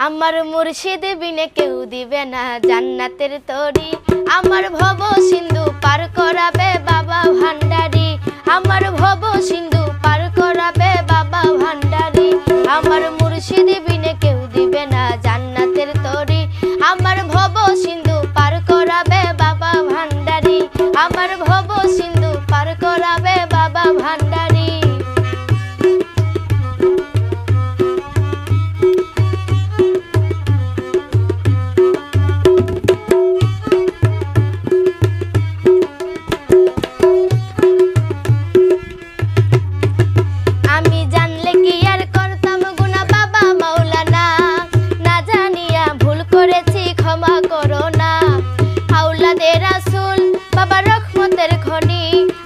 আমার মুর্শিদ বিনে কেউ দিবে না জান্নাতের তরি, আমার ভব সিন্ধু পার করাবে বাবা ভান্ডারি, আমার ভব সিন্ধু পার করাবে বাবা ভান্ডারি। আমার মুর্শিদ বিনে কেউ দিবে না জান্নাতের তরি, আমার ভব সিন্ধু পার করাবে বাবা ভান্ডারি, আমার ভব সিন্ধু পার করাবে বাবা ভান্ডারি।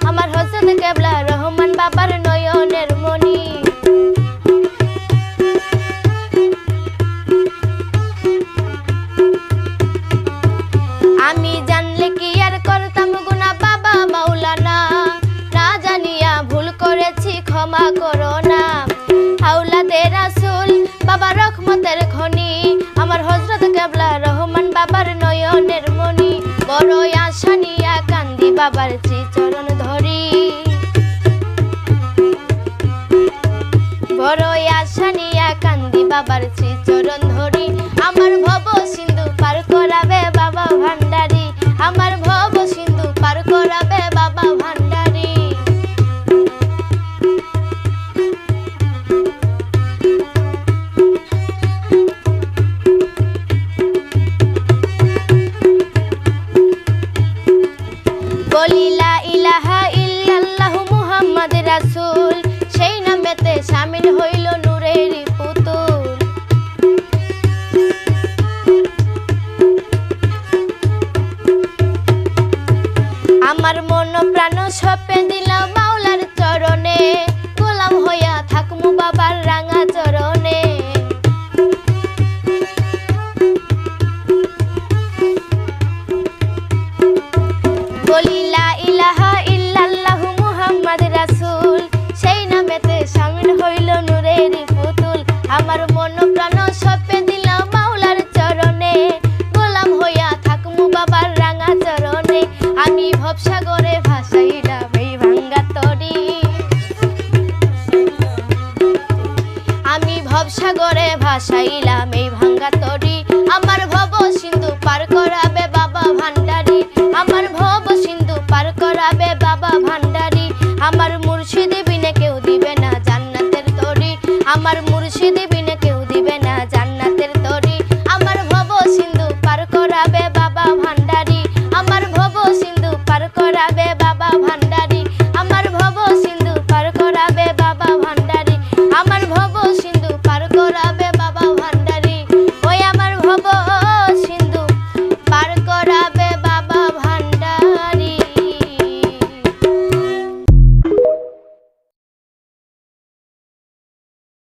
আমার হযরত কেবলা রহমান বাবার নয়নের মনি। আমি জানলে কি আর করতাম গুনাহ বাবা মাওলানা, না জানিয়া ভুল করেছি ক্ষমা করো না। আওলাদে রাসূল বাবা রহমতের খনি, আমার হযরত কেবলা রহমান বাবার নয়নের মনি। বড় আশা নিয়া কান্দি বাবার শ্রীচরণ ধরি, বড় আশা নিয়া কান্দি বাবার শ্রীচরণ ধরি। আমার ভব সিন্ধু পার করাবে বাবা ভান্ডারি, আমার ভব সিন্ধু পার করাবে বাবা ভান্ডারি। বলি লা ইলাহা ইল্লাল্লাহু মুহাম্মদ রাসূল, সেই নামেতে শামিল হইল নূরের পুতুল। আমার মন প্রাণ সঁপে দিলাম মাওলার চরণে, গোলাম হইয়া থাকমু বাবার রাঙা চরণে। বলি লা ইলাহা ইল্লাল্লাহু মুহাম্মদ রাসূল, সেই নামেতে শামিল হইল নূরের পুতুল। আমার মন প্রাণ সঁপে দিলাম মাওলার চরণে, গোলাম হইয়া থাকমু বাবার রাঙা চরণে। আমি ভবসাগরে ভাসাইলাম এই ভাঙ্গা তরি, আমি ভবসাগরে ভাসাইলাম এই ভাঙ্গা তরি। আমার ভব সিন্ধু পার করাবে বাবা ভান্ডারি, আমার ভব সিন্ধু পার করাবে বাবা ভান্ডারি। আমার মুর্শিদ বিনে কেউ দিবে না জান্নাতের তরি, আমার মুর্শিদ বিনে কেউ দিবে না জান্নাতের তরি। আমার ভব সিন্ধু পার করাবে বাবা ভান্ডারি, আমার ভব সিন্ধু পার করাবে